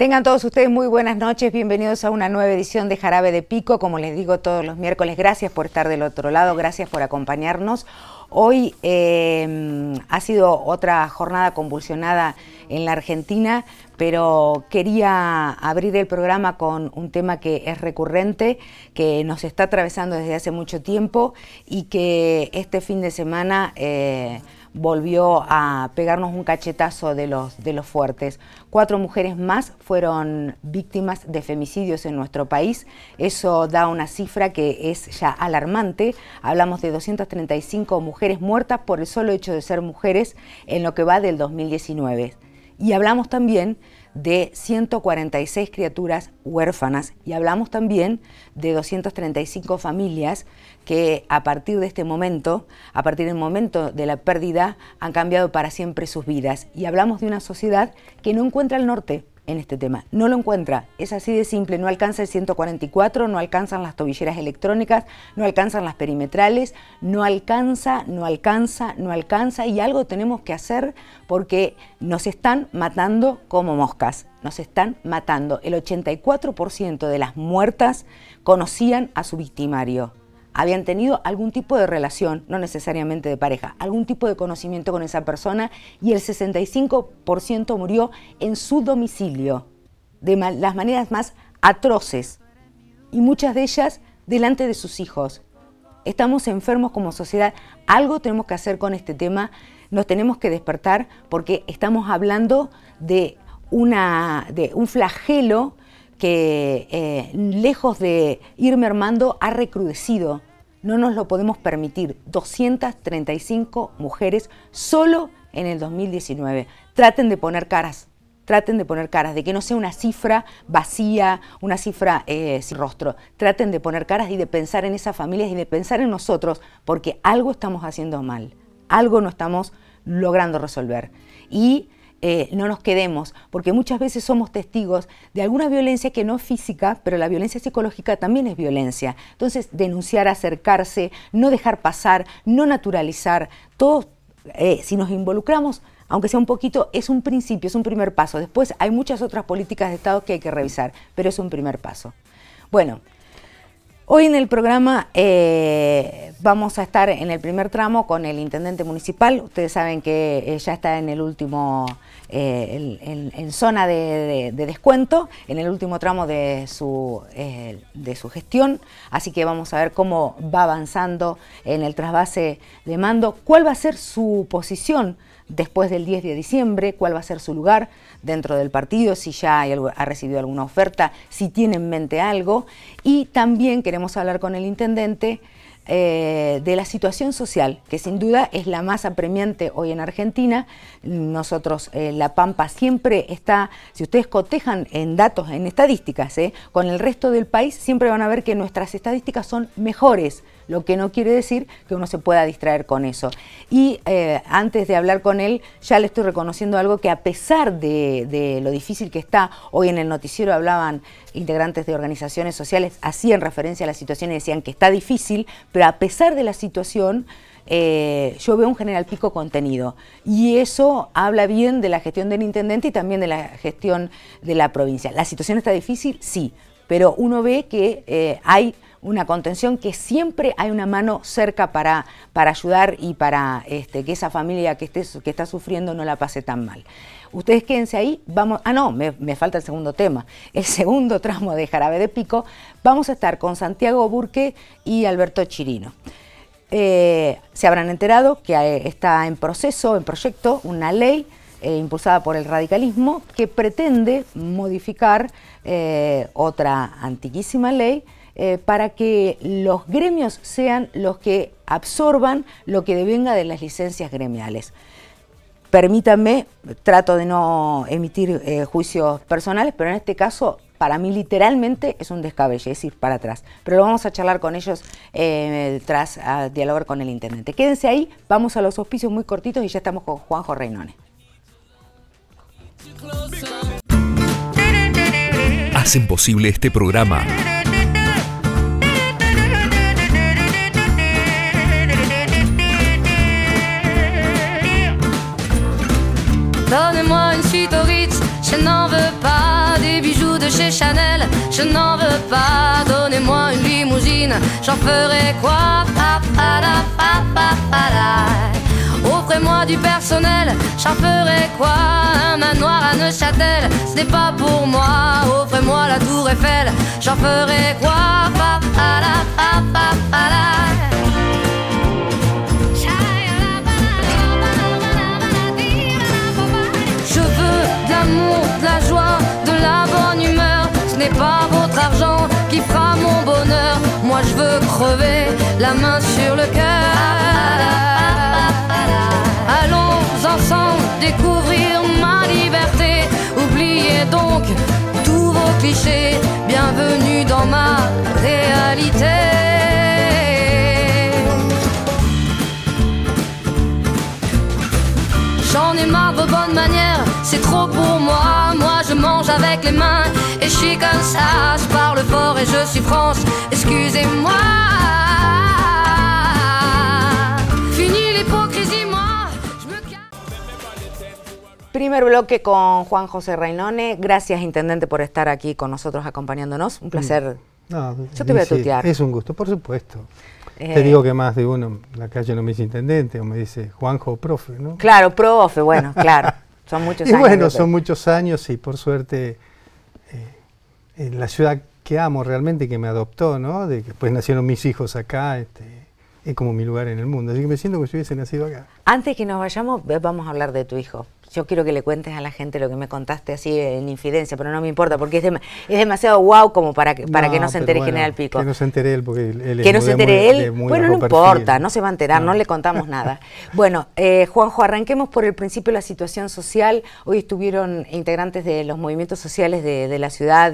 Tengan todos ustedes muy buenas noches, bienvenidos a una nueva edición de Jarabe de Pico. Como les digo todos los miércoles, gracias por estar del otro lado, gracias por acompañarnos. Hoy ha sido otra jornada convulsionada en la Argentina, pero quería abrir el programa con un tema que es recurrente, que nos está atravesando desde hace mucho tiempo y que este fin de semana volvió a pegarnos un cachetazo de los fuertes. 4 mujeres más fueron víctimas de femicidios en nuestro país. Eso da una cifra que es ya alarmante. Hablamos de 235 mujeres muertas por el solo hecho de ser mujeres en lo que va del 2019. Y hablamos también de 146 criaturas huérfanas y hablamos también de 235 familias que a partir de este momento, a partir del momento de la pérdida, han cambiado para siempre sus vidas. Y hablamos de una sociedad que no encuentra el norte en este tema, no lo encuentra, es así de simple, no alcanza el 144, no alcanzan las tobilleras electrónicas, no alcanzan las perimetrales, no alcanza y algo tenemos que hacer porque nos están matando como moscas, nos están matando. El 84% de las muertas conocían a su victimario. Habían tenido algún tipo de relación, no necesariamente de pareja, algún tipo de conocimiento con esa persona y el 65% murió en su domicilio, de las maneras más atroces y muchas de ellas delante de sus hijos. Estamos enfermos como sociedad, algo tenemos que hacer con este tema, nos tenemos que despertar porque estamos hablando de un flagelo que lejos de ir mermando ha recrudecido. No nos lo podemos permitir. 235 mujeres solo en el 2019. Traten de poner caras, de que no sea una cifra vacía, una cifra sin rostro. Traten de poner caras y de pensar en esas familias y de pensar en nosotros, porque algo estamos haciendo mal, algo no estamos logrando resolver. Y no nos quedemos, porque muchas veces somos testigos de alguna violencia que no es física, pero la violencia psicológica también es violencia. Entonces, denunciar, acercarse, no dejar pasar, no naturalizar, todo, si nos involucramos, aunque sea un poquito, es un principio, es un primer paso. Después hay muchas otras políticas de Estado que hay que revisar, pero es un primer paso. Bueno, hoy en el programa vamos a estar en el primer tramo con el intendente municipal. Ustedes saben que ya está en el último, en zona de descuento, en el último tramo de su gestión. Así que vamos a ver cómo va avanzando en el trasvase de mando, cuál va a ser su posición después del 10 de diciembre, cuál va a ser su lugar dentro del partido, si ya ha recibido alguna oferta, si tiene en mente algo. Y también queremos hablar con el intendente de la situación social, que sin duda es la más apremiante hoy en Argentina. Nosotros, La Pampa siempre está, si ustedes cotejan en datos, en estadísticas, con el resto del país, siempre van a ver que nuestras estadísticas son mejores, lo que no quiere decir que uno se pueda distraer con eso. Y antes de hablar con él, ya le estoy reconociendo algo que a pesar de lo difícil que está, hoy en el noticiero hablaban integrantes de organizaciones sociales, hacían referencia a la situación y decían que está difícil, pero a pesar de la situación, yo veo un General Pico contenido. Y eso habla bien de la gestión del intendente y también de la gestión de la provincia. La situación está difícil, sí, pero uno ve que hay una contención, que siempre hay una mano cerca para ayudar y para que esa familia que está sufriendo no la pase tan mal. Ustedes quédense ahí, vamos, me falta el segundo tema, el segundo tramo de Jarabe de Pico. Vamos a estar con Santiago Burke y Alberto Chirino. Se habrán enterado que está en proyecto, una ley impulsada por el radicalismo que pretende modificar otra antiquísima ley para que los gremios sean los que absorban lo que devenga de las licencias gremiales. Permítanme, trato de no emitir juicios personales, pero en este caso, para mí literalmente es un descabelle, es ir para atrás. Pero lo vamos a charlar con ellos tras dialogar con el intendente. Quédense ahí, vamos a los auspicios muy cortitos y ya estamos con Juanjo Reynone. Hacen posible este programa Donnez-moi une suite au Ritz, je n'en veux pas des chez Chanel, je n'en veux pas. Donnez-moi une limousine, j'en ferai quoi? Offrez-moi du personnel, j'en ferai quoi? Un manoir à Neuchâtel, ce n'est pas pour moi. Offrez-moi la tour Eiffel, j'en ferai quoi? Je veux de l'amour, de la joie, de la bonne humeur. Ce n'est pas votre argent qui fera mon bonheur. Moi je veux crever la main sur le cœur. Allons ensemble découvrir ma liberté. Oubliez donc tous vos clichés. Bienvenue dans ma réalité. J'en ai marre de vos bonnes manières, c'est trop pour moi. Moi je mange avec les mains et je suis comme ça. Je parle fort et je suis France, excusez-moi. Fini l'hypocrisie, moi je me casse. Primer bloque con Juan José Rainone. Gracias, intendente, por estar aquí con nosotros acompañándonos. Un placer. No, yo te voy a tutear. Es un gusto, por supuesto. Te digo que más de uno en la calle no me dice intendente o me dice Juanjo, profe, ¿no? Claro, profe, bueno, claro. Son muchos años. Y bueno, son muchos años y por suerte en la ciudad que amo realmente y que me adoptó, ¿no? De que después nacieron mis hijos acá, es como mi lugar en el mundo. Así que me siento como si hubiese nacido acá. Antes que nos vayamos, vamos a hablar de tu hijo. Yo quiero que le cuentes a la gente lo que me contaste así en infidencia, pero no me importa, porque es demasiado guau como para que no se entere General Pico. Que no se entere él, porque él es que no se entere él, bueno, no importa, perfil. No se va a enterar, no le contamos nada. Bueno, Juanjo, arranquemos por el principio de la situación social. Hoy estuvieron integrantes de los movimientos sociales de la ciudad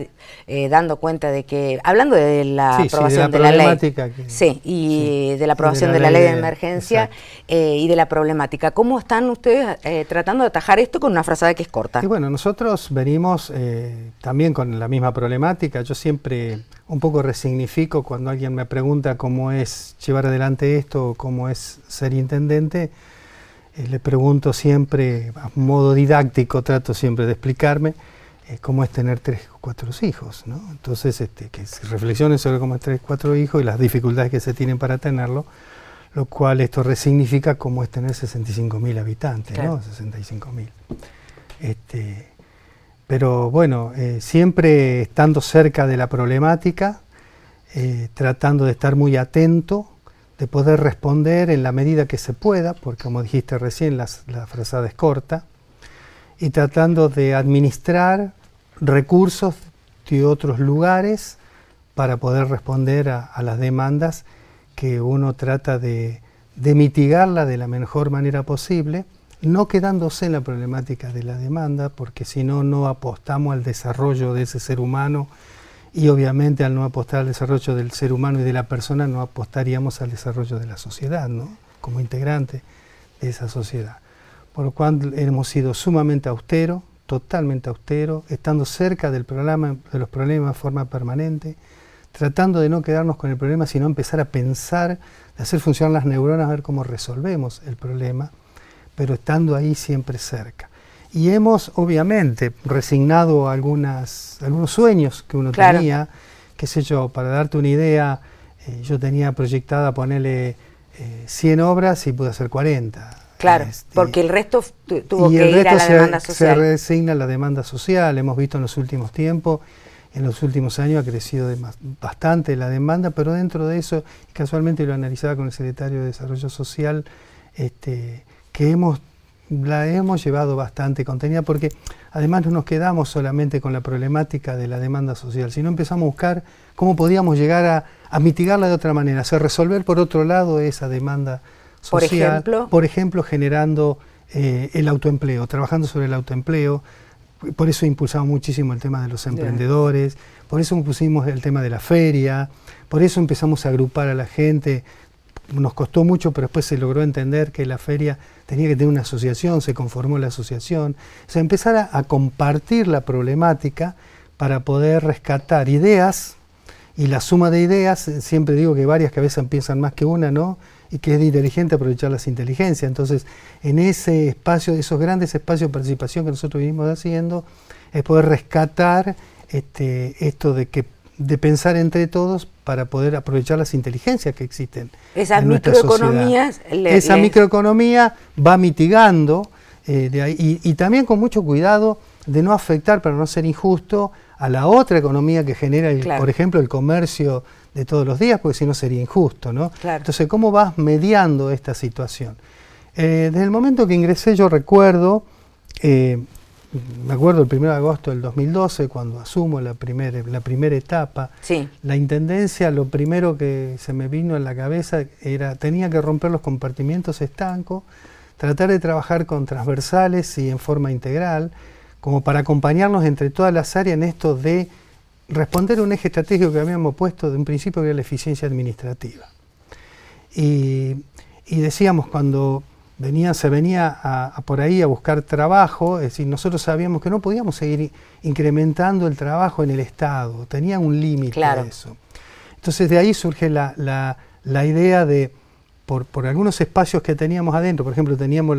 dando cuenta de que, hablando de la aprobación de la ley. Y de la aprobación de la ley de emergencia y de la problemática. ¿Cómo están ustedes tratando de atajar esto con una frazada que es corta? Y bueno, nosotros venimos también con la misma problemática. Yo siempre un poco resignifico cuando alguien me pregunta cómo es llevar adelante esto o cómo es ser intendente. Le pregunto siempre, a modo didáctico, trato siempre de explicarme cómo es tener 3 o 4 hijos, ¿no? Entonces, que se reflexionen sobre cómo es 3 o 4 hijos y las dificultades que se tienen para tenerlo, lo cual esto resignifica cómo es tener 65.000 habitantes, claro. ¿No? 65.000. Pero bueno, siempre estando cerca de la problemática, tratando de estar muy atento, de poder responder en la medida que se pueda, porque como dijiste recién, la frazada es corta, y tratando de administrar recursos de otros lugares para poder responder a las demandas que uno trata de mitigarla de la mejor manera posible, no quedándose en la problemática de la demanda, porque si no, no apostamos al desarrollo de ese ser humano y obviamente al no apostar al desarrollo del ser humano y de la persona, no apostaríamos al desarrollo de la sociedad, ¿no? Como integrante de esa sociedad. Por lo cual hemos sido sumamente austeros, totalmente austeros, estando cerca del problema, de los problemas de forma permanente, tratando de no quedarnos con el problema, sino empezar a pensar, de hacer funcionar las neuronas, a ver cómo resolvemos el problema, pero estando ahí siempre cerca. Y hemos, obviamente, resignado algunos sueños que uno tenía, qué sé yo, para darte una idea, yo tenía proyectada ponerle 100 obras y pude hacer 40. Claro, porque el resto tuvo que ir a la demanda social. Se resigna la demanda social, hemos visto en los últimos tiempos. En los últimos años ha crecido bastante la demanda, pero dentro de eso, casualmente lo analizaba con el secretario de Desarrollo Social, que la hemos llevado bastante contenida, porque además no nos quedamos solamente con la problemática de la demanda social, sino empezamos a buscar cómo podíamos llegar a mitigarla de otra manera, o sea, resolver por otro lado esa demanda social. Por ejemplo, generando el autoempleo, trabajando sobre el autoempleo. Por eso impulsamos muchísimo el tema de los emprendedores, por eso pusimos el tema de la feria, por eso empezamos a agrupar a la gente. Nos costó mucho, pero después se logró entender que la feria tenía que tener una asociación, se conformó la asociación. O sea, empezar a compartir la problemática para poder rescatar ideas, y la suma de ideas, siempre digo que varias cabezas piensan más que una, ¿no? Y que es inteligente aprovechar las inteligencias. Entonces, en ese espacio, esos grandes espacios de participación que nosotros venimos haciendo, es poder rescatar esto de pensar entre todos para poder aprovechar las inteligencias que existen. Esas en nuestra microeconomías. Esa microeconomía va mitigando de ahí, y también con mucho cuidado de no afectar, para no ser injusto, a la otra economía que genera, claro, por ejemplo, el comercio de todos los días, porque si no sería injusto, ¿no? Claro. Entonces, ¿cómo vas mediando esta situación? Desde el momento que ingresé, yo recuerdo, me acuerdo el 1 de agosto del 2012, cuando asumo la primera etapa, sí, la intendencia, lo primero que se me vino en la cabeza era, tenía que romper los compartimientos estancos, tratar de trabajar con transversales y en forma integral, como para acompañarnos entre todas las áreas en esto de responder a un eje estratégico que habíamos puesto de un principio, que era la eficiencia administrativa. Y decíamos, cuando se venía por ahí a buscar trabajo, es decir, nosotros sabíamos que no podíamos seguir incrementando el trabajo en el Estado, tenía un límite, claro, eso. Entonces de ahí surge la idea de, por algunos espacios que teníamos adentro, por ejemplo, teníamos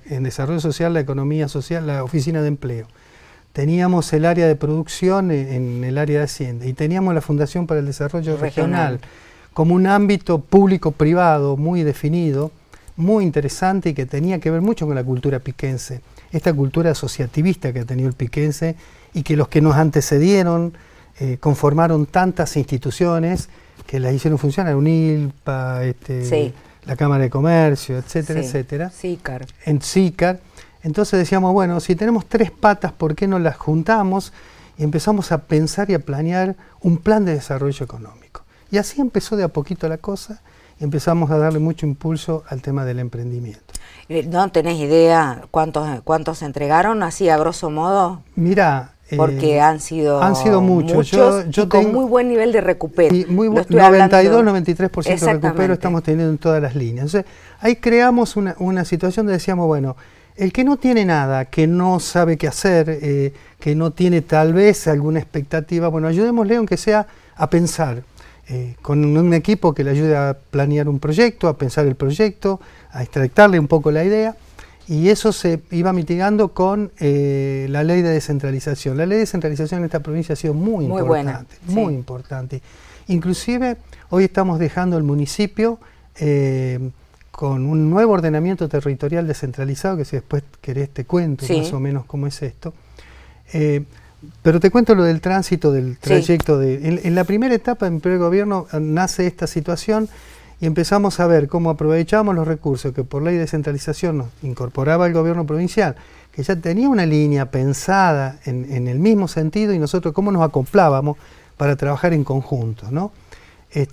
en desarrollo social, la economía social, la oficina de empleo, teníamos el área de producción en el área de Hacienda, y teníamos la Fundación para el Desarrollo Regional, como un ámbito público-privado muy definido, muy interesante, y que tenía que ver mucho con la cultura piquense, esta cultura asociativista que ha tenido el piquense, y que los que nos antecedieron conformaron tantas instituciones que las hicieron funcionar, UNILPA, sí, la Cámara de Comercio, etcétera, sí, etcétera. SICAR. En SICAR. Entonces decíamos, bueno, si tenemos 3 patas, ¿por qué no las juntamos? Y empezamos a pensar y a planear un plan de desarrollo económico. Y así empezó de a poquito la cosa, y empezamos a darle mucho impulso al tema del emprendimiento. ¿No tenés idea cuántos se entregaron, así a grosso modo? Mira, porque han sido muchos yo con muy buen nivel de recupero. Y muy 92-93% de recupero estamos teniendo en todas las líneas. Entonces, ahí creamos una situación donde decíamos, bueno, el que no tiene nada, que no sabe qué hacer, que no tiene tal vez alguna expectativa, bueno, ayudémosle aunque sea a pensar, con un equipo que le ayude a planear un proyecto, a pensar el proyecto, a extractarle un poco la idea. Y eso se iba mitigando con la ley de descentralización. La ley de descentralización en esta provincia ha sido muy importante, buena, muy importante. Inclusive hoy estamos dejando el municipio con un nuevo ordenamiento territorial descentralizado, que si después querés te cuento más o menos cómo es esto. Pero te cuento lo del tránsito, del trayecto. En la primera etapa, en el primer gobierno, nace esta situación. Y empezamos a ver cómo aprovechábamos los recursos que por ley de descentralización nos incorporaba el gobierno provincial, que ya tenía una línea pensada en el mismo sentido, y nosotros cómo nos acoplábamos para trabajar en conjunto, ¿no?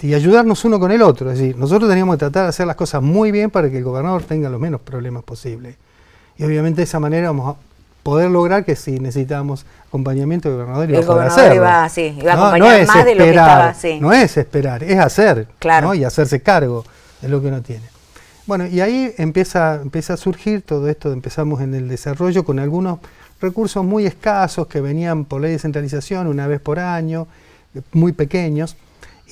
Y ayudarnos uno con el otro. Es decir, nosotros teníamos que tratar de hacer las cosas muy bien para que el gobernador tenga los menos problemas posibles. Y obviamente de esa manera vamos a poder lograr que si necesitábamos acompañamiento del gobernador, iba a poder hacerlo. Iba a acompañar más de lo que estaba. No es esperar, es hacer, claro, ¿no? Y hacerse cargo de lo que uno tiene. Bueno, y ahí empieza a surgir todo esto. Empezamos en el desarrollo con algunos recursos muy escasos que venían por ley de centralización una vez por año, muy pequeños,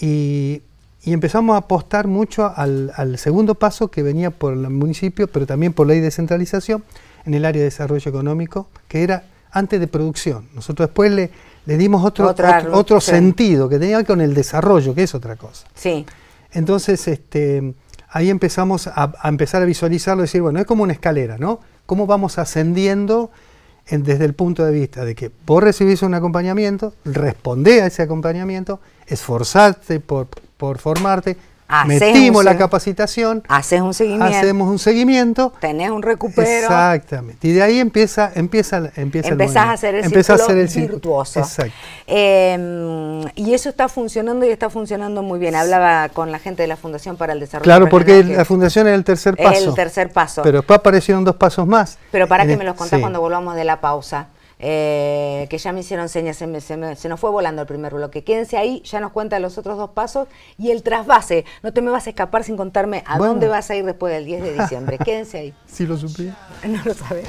y empezamos a apostar mucho al segundo paso que venía por el municipio, pero también por ley de descentralización, en el área de desarrollo económico, que era antes de producción. Nosotros después le dimos otro sentido, que tenía que ver con el desarrollo, que es otra cosa. Sí. Entonces, ahí empezamos a empezar a visualizarlo, decir, bueno, es como una escalera, ¿no? ¿Cómo vamos ascendiendo desde el punto de vista de que vos recibís un acompañamiento, respondés a ese acompañamiento, esforzarte por formarte, metimos la capacitación, hacemos un seguimiento, tenés un recupero. Exactamente. Y de ahí empezás a hacer el círculo virtuoso. Exacto. Y eso está funcionando, y está funcionando muy bien. Hablaba con la gente de la Fundación para el Desarrollo Regional. Claro, porque la Fundación es el tercer paso. Es el tercer paso. Pero después aparecieron 2 pasos más. Pero para que me los contás cuando volvamos de la pausa. Que ya me hicieron señas, se nos fue volando el primer bloque. Quédense ahí, ya nos cuenta los otros 2 pasos y el trasvase. No te me vas a escapar sin contarme a dónde vas a ir después del 10 de diciembre. Quédense ahí. Si lo supiera. No lo sabes.